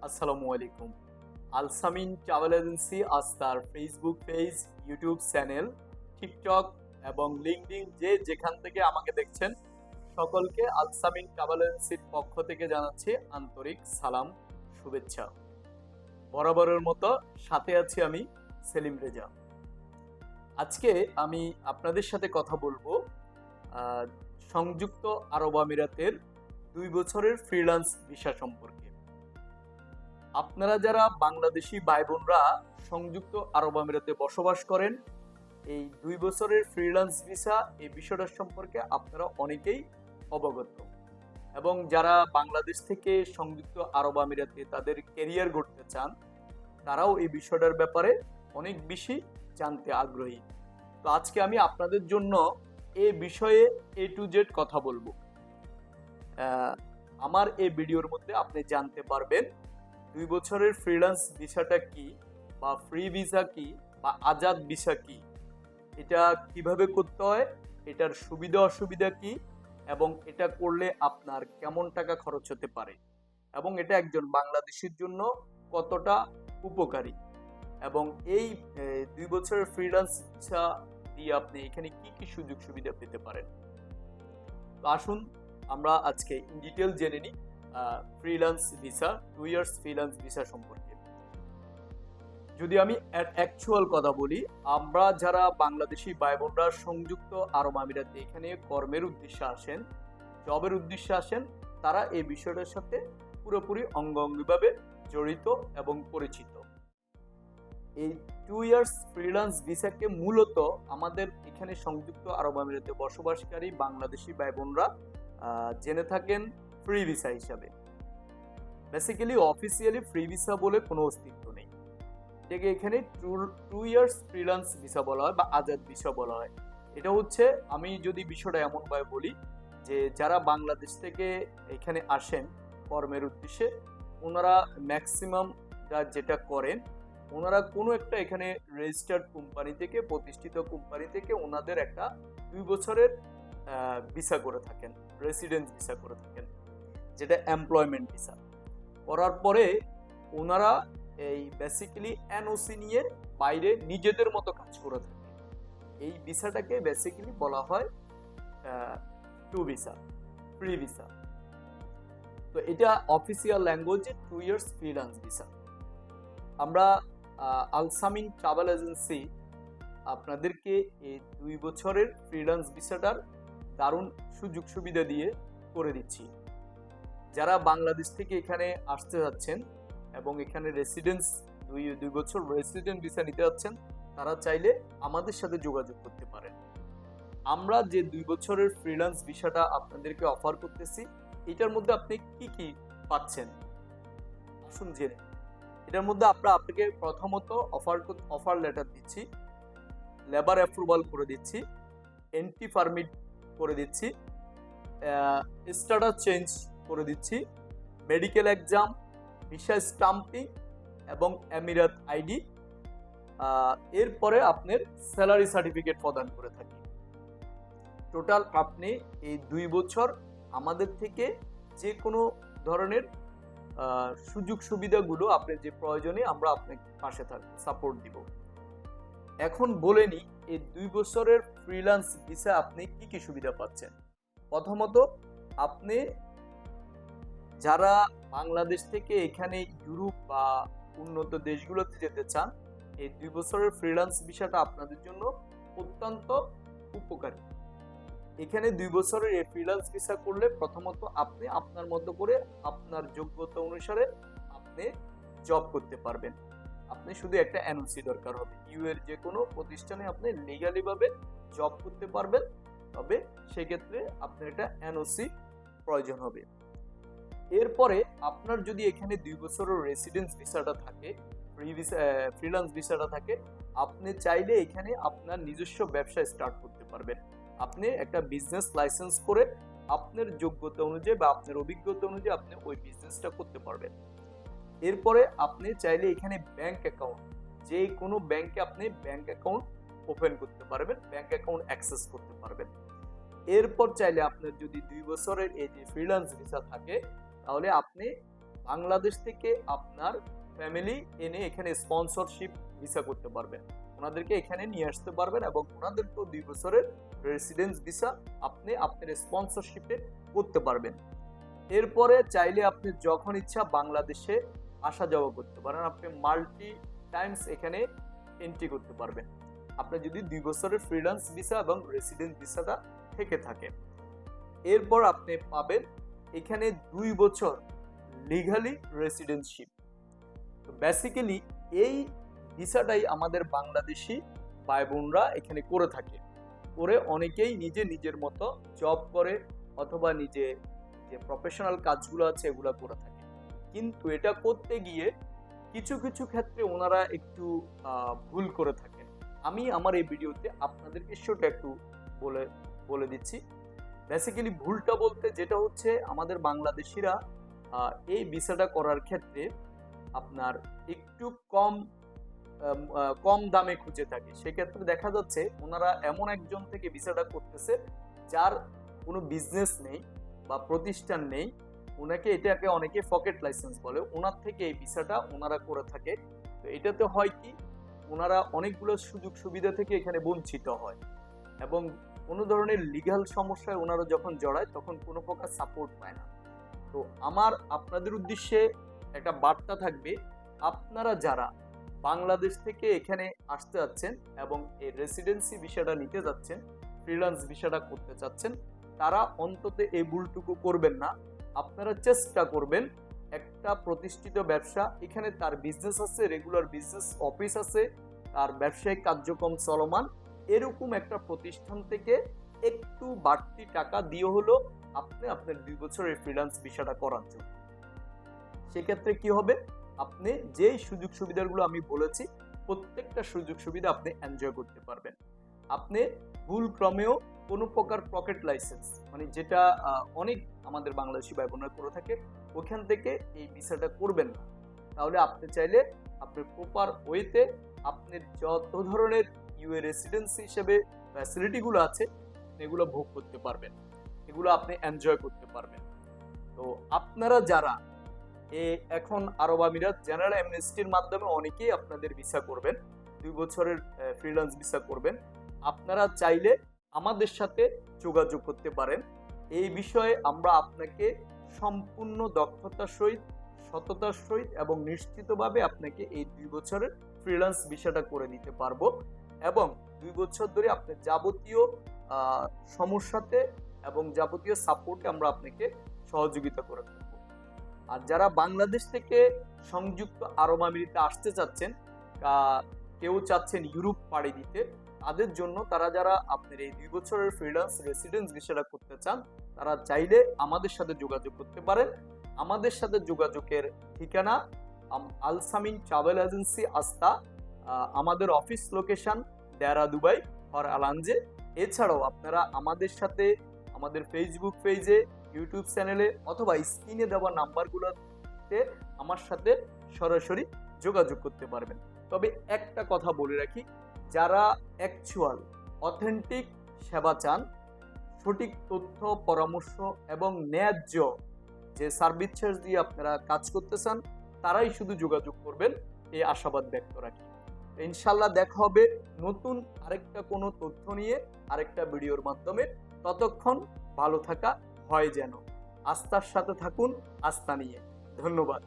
আসসালামু আলাইকুম। Alsamin travel agency আজ তার Facebook page, YouTube channel, TikTok এবং লিঙ্কডইন যে যেখান থেকে আমাকে দেখছেন সকলকে আলসামিন ট্রাভেল এজেন্সির পক্ষ থেকে জানাচ্ছি আন্তরিক সালাম, শুভেচ্ছা। বরাবরের মতো সাথে আছি আমি সেলিম রেজা। আজকে আমি আপনাদের সাথে কথা বলবো সংযুক্ত আরব আমিরাতের 2 বছরের ফ্রিল্যান্স ভিসা সম্পর্কে। আপনারা যারা বাংলাদেশি ভাই বোনরা সংযুক্ত আরব আমিরাতে বসবাস করেন, এই 2 বছরের ফ্রিল্যান্স ভিসা এই বিষয়টা সম্পর্কে আপনারা অনেকেই অবগত, এবং যারা বাংলাদেশ থেকে সংযুক্ত আরব আমিরাতে তাদের ক্যারিয়ার গড়তে চান তারাও এই বিষয়টার ব্যাপারে অনেক বেশি জানতে আগ্রহী। তো আজকে আমি আপনাদের জন্য এই বিষয়ে A to Z কথা বলবো। আমার এই ভিডিওর মধ্যে আপনি জানতে পারবেন 2 বছরের ফ্রিল্যান্স ভিসাটা কি, বা ফ্রি ভিসা কি, বা আজাদ ভিসা কি, এটা কিভাবে করতে হয়, এটার সুবিধা অসুবিধা কি, এবং এটা করলে আপনার কেমন টাকা খরচ হতে পারে, এবং এটা একজন বাংলাদেশির জন্য কতটা উপকারী, এবং এই 2 বছরের ফ্রিল্যান্স ভিসা দিয়ে আপনি এখানে কি কি সুযোগ সুবিধা পেতে পারেন। তো আসুন আমরা আজকে ইন ডিটেল জেনে নিই freelance visa, 2 years freelance visa সম্পর্কে। যদি আমি অ্যাকচুয়াল কথা বলি, আমরা যারা বাংলাদেশি ভাই বোনরা সংযুক্ত আরব আমিরাতে এখানে কর্মের উদ্দেশ্যে আসেন, জবের উদ্দেশ্যে আসেন, তারা এই বিষয়টার সাথে পুরোপুরি অঙ্গাঙ্গিভাবে জড়িত এবং পরিচিত। এই 2 ইয়ার্স ফ্রিল্যান্স ভিসাকে মূলত আমাদের এখানে সংযুক্ত আরব আমিরাতে বসবাসকারী বাংলাদেশি ভাই বোনরা জেনে থাকেন ফ্রি ভিসা হিসাবে। বেসিক্যালি অফিসিয়ালি ফ্রি ভিসা বলে কোনো অস্তিত্ব নেই। এটাকে এখানে 2 ইয়ার্স ফ্রিল্যান্স ভিসা বলা হয় বা আজাদ ভিসা বলা হয়। এটা হচ্ছে, আমি যদি বিষয়টা এমনভাবে বলি যে যারা বাংলাদেশ থেকে এখানে আসেন কর্মের উদ্দেশ্যে, ওনারা ম্যাক্সিমাম যেটা করেন, ওনারা কোনো একটা এখানে রেজিস্টার্ড কোম্পানি থেকে, প্রতিষ্ঠিত কোম্পানি থেকে ওনাদের একটা 2 বছরের ভিসা করে থাকেন, রেসিডেন্স ভিসা করে থাকেন, যেটা এমপ্লয়মেন্ট ভিসা। করার পরে ওনারা এই বেসিক্যালি এনওসি নিয়ে বাইরে নিজেদের মতো কাজ করে থাকে। এই ভিসাটাকে বেসিক্যালি বলা হয় 2 ভিসা, ফ্রি ভিসা। তো এটা অফিসিয়াল ল্যাঙ্গুয়েজে 2 ইয়ার্স ফ্রিল্যান্স ভিসা। আমরা আলসামিন ট্রাভেল এজেন্সি আপনাদেরকে এই 2 বছরের ফ্রিল্যান্স ভিসাটার দারুণ সুযোগ সুবিধা দিয়ে করে দিচ্ছি। যারা বাংলাদেশ থেকে এখানে আসতে যাচ্ছেন এবং এখানে রেসিডেন্স 2 বছর রেসিডেন্ট ভিসা নিতে যাচ্ছেন, তারা চাইলে আমাদের সাথে যোগাযোগ করতে পারেন। আমরা যে 2 বছরের ফ্রিল্যান্স ভিসাটা আপনাদেরকে অফার করতেছি, এটার মধ্যে আপনি কি কি পাচ্ছেন আসুন জেনে। এটার মধ্যে আপনাকে প্রথমত অফার লেটার দিচ্ছি, লেবার অ্যাপ্রুভাল করে দিচ্ছি, এন্ট্রি পারমিট করে দিচ্ছি, স্ট্যাটাস চেঞ্জ করে দিচ্ছি, মেডিকেল এক্সাম, ভিসা স্টাম্পিং এবং এমিরাত আইডি। এরপরে আপনার স্যালারি সার্টিফিকেট প্রদান করে থাকি। টোটাল আপনি এই 2 বছর আমাদের থেকে যে কোনো ধরনের সুযোগ সুবিধাগুলো আপনার যে প্রয়োজনে আমরা আপনার পাশে থাকবো, সাপোর্ট দিব। এখন বলে নিই এই 2 বছরের ফ্রিল্যান্স ভিসা আপনি কি কি সুবিধা পাচ্ছেন। প্রথমত, আপনি যারা বাংলাদেশ থেকে এখানে ইউরোপ বা উন্নত দেশগুলোতে যেতে চান, এই 2 বছরের ফ্রিল্যান্স ভিসাটা আপনাদের জন্য অত্যন্ত উপকারী। এখানে 2 বছরের এই ফ্রিল্যান্স ভিসা করলে প্রথমত আপনি আপনার মতো করে আপনার যোগ্যতা অনুসারে আপনি জব করতে পারবেন। আপনি শুধু একটা এনওসি দরকার হবে, ইউ এর যে কোনো প্রতিষ্ঠানে আপনি লিগালি ভাবে জব করতে পারবেন, তবে সেক্ষেত্রে আপনার একটা এনওসি প্রয়োজন হবে। এরপরে আপনার যদি এখানে 2 বছরের রেসিডেন্স ভিসাটা থাকে, ফ্রিল্যান্স ভিসাটা থাকে, আপনি চাইলে এখানে আপনার নিজস্ব ব্যবসা স্টার্ট করতে পারবেন। আপনি একটা বিজনেস লাইসেন্স করে আপনার যোগ্যতা অনুযায়ী বা আপনার অভিজ্ঞতা অনুযায়ী আপনি ওই বিজনেসটা করতে পারবেন। এরপরে আপনি চাইলে এখানে ব্যাংক অ্যাকাউন্ট, যে কোনো ব্যাংকে আপনি ব্যাংক অ্যাকাউন্ট ওপেন করতে পারবেন, ব্যাংক অ্যাকাউন্ট অ্যাক্সেস করতে পারবেন। এরপর চাইলে আপনার যদি 2 বছরের এই যে ফ্রিল্যান্স ভিসা থাকে, তাহলে আপনি বাংলাদেশ থেকে আপনার ফ্যামিলি এনে এখানে স্পন্সরশিপ ভিসা করতে পারবেন, ওনাদেরকে এখানে নিয়ে আসতে পারবেন এবং ওনাদেরকেও 2 বছরের রেসিডেন্স ভিসা আপনি আপনার স্পন্সরশিপে করতে পারবেন। এরপরে চাইলে আপনি যখন ইচ্ছা বাংলাদেশে আসা যাওয়া করতে পারেন, আপনি মাল্টি টাইমস এখানে এন্ট্রি করতে পারবেন আপনি যদি 2 বছরের ফ্রিল্যান্স ভিসা এবং রেসিডেন্স ভিসাটা থেকে থাকে। এরপর আপনি পাবেন এখানে 2 বছর লিগালি রেসিডেন্সশিপ। তো বেসিক্যালি এই ভিসাটাই আমাদের বাংলাদেশি ভাই বোনরা এখানে করে থাকে, করে অনেকেই নিজের মতো জব করে অথবা নিজে যে প্রফেশনাল কাজগুলো আছে এগুলো করে থাকে। কিন্তু এটা করতে গিয়ে কিছু ক্ষেত্রে ওনারা একটু ভুল করে থাকেন। আমি আমার এই ভিডিওতে আপনাদেরকে সেটা একটু বলে দিচ্ছি। বেসিক্যালি ভুলটা বলতে যেটা হচ্ছে, আমাদের বাংলাদেশিরা এই ভিসাটা করার ক্ষেত্রে আপনার একটু কম দামে খুঁজে থাকে। সেক্ষেত্রে দেখা যাচ্ছে ওনারা এমন একজন থেকে ভিসাটা করতেছে যার কোনো বিজনেস নেই বা প্রতিষ্ঠান নেই, ওনাকে এটাকে অনেকে পকেট লাইসেন্স বলে, ওনার থেকে এই ভিসাটা ওনারা করে থাকে। তো এটাতে হয় কি, ওনারা অনেকগুলো সুযোগ সুবিধা থেকে এখানে বঞ্চিত হয় এবং কোনো ধরনের লিগ্যাল সমস্যায় ওনারা যখন জড়ায় তখন কোনো প্রকার সাপোর্ট পায় না। তো আমার আপনাদের উদ্দেশ্যে একটা বার্তা থাকবে, আপনারা যারা বাংলাদেশ থেকে এখানে আসতে যাচ্ছেন এবং এই রেসিডেন্সি ভিসাটা নিতে যাচ্ছেন, ফ্রিল্যান্স ভিসাটা করতে চাচ্ছেন, তারা অন্তত এই ভুলটুকু করবেন না। আপনারা চেষ্টা করবেন একটা প্রতিষ্ঠিত ব্যবসা, এখানে তার বিজনেস আছে, রেগুলার বিজনেস অফিস আছে, তার ব্যবসায়িক কার্যক্রম চলমান, এরকম একটা প্রতিষ্ঠান থেকে একটু বাড়তি টাকা দিয়ে হলো আপনি আপনার 2 বছরের ফ্রিল্যান্স ভিসাটা করার জন্য। সেক্ষেত্রে কি হবে, আপনি যেই সুযোগ সুবিধাগুলো আমি বলেছি প্রত্যেকটা সুযোগ সুবিধা আপনি এনজয় করতে পারবেন। আপনি ভুল ক্রমেও কোনো প্রকার পকেট লাইসেন্স, মানে যেটা অনেক আমাদের বাংলাদেশি ভাই বোনরা করে থাকে, ওখান থেকে এই ভিসাটা করবেন না। তাহলে আপনি চাইলে আপনি প্রপার ওয়েতে আপনি যত ধরনের ইউএ রেসিডেন্সি হিসেবে ফ্যাসিলিটিগুলো আছে এগুলো ভোগ করতে পারবেন, এগুলো আপনি এনজয় করতে পারবেন। তো আপনারা যারা এখন আরব আমিরাত জেনারেল অ্যামনেস্টির মাধ্যমে অনেকেই আপনাদের ভিসা করবেন, 2 বছরের ফ্রিল্যান্স ভিসা করবেন, আপনারা চাইলে আমাদের সাথে যোগাযোগ করতে পারেন। এই বিষয়ে আমরা আপনাকে সম্পূর্ণ দক্ষতার সহিত, সততার সহিত এবং নিশ্চিতভাবে আপনাকে এই 2 বছরের ফ্রিল্যান্স ভিসাটা করে দিতে পারবো এবং 2 বছর ধরে আপনার যাবতীয় সমস্যাতে এবং যাবতীয় সাপোর্টে আমরা আপনাকে সহযোগিতা করে থাকবো। আর যারা বাংলাদেশ থেকে সংযুক্ত আরব আমিরাতে আসতে চাচ্ছেন, কেউ চাচ্ছেন ইউরোপ পাড়ি দিতে, তাদের জন্য তারা যারা আপনার এই 2 বছরের ফ্রিল্যান্স রেসিডেন্স ভিসাটা করতে চান, তারা চাইলে আমাদের সাথে যোগাযোগ করতে পারেন। আমাদের সাথে যোগাযোগের ঠিকানা আলসামিন ট্রাভেল এজেন্সি আস্তা, আমাদের অফিস লোকেশন দেরা দুবাই ফর আলানজে। এছাড়াও আপনারা আমাদের সাথে আমাদের ফেসবুক পেজে, ইউটিউব চ্যানেলে অথবা স্ক্রিনে দেওয়া নাম্বারগুলোতে আমার সাথে সরাসরি যোগাযোগ করতে পারবেন। তবে একটা কথা বলে রাখি, যারা অ্যাকচুয়াল অথেন্টিক সেবা চান, সঠিক তথ্য পরামর্শ এবং ন্যায্য যে সার্ভিস চার্জ দিয়ে আপনারা কাজ করতে চান, তারাই শুধু যোগাযোগ করবেন, এই আশাবাদ ব্যক্ত রাখি। ইনশাল্লাহ দেখা হবে নতুন আরেকটা কোনো তথ্য নিয়ে আরেকটা ভিডিওর মাধ্যমে। ততক্ষণ ভালো থাকা হয় যেন। আস্থার সাথে থাকুন, আস্থা নিয়ে। ধন্যবাদ।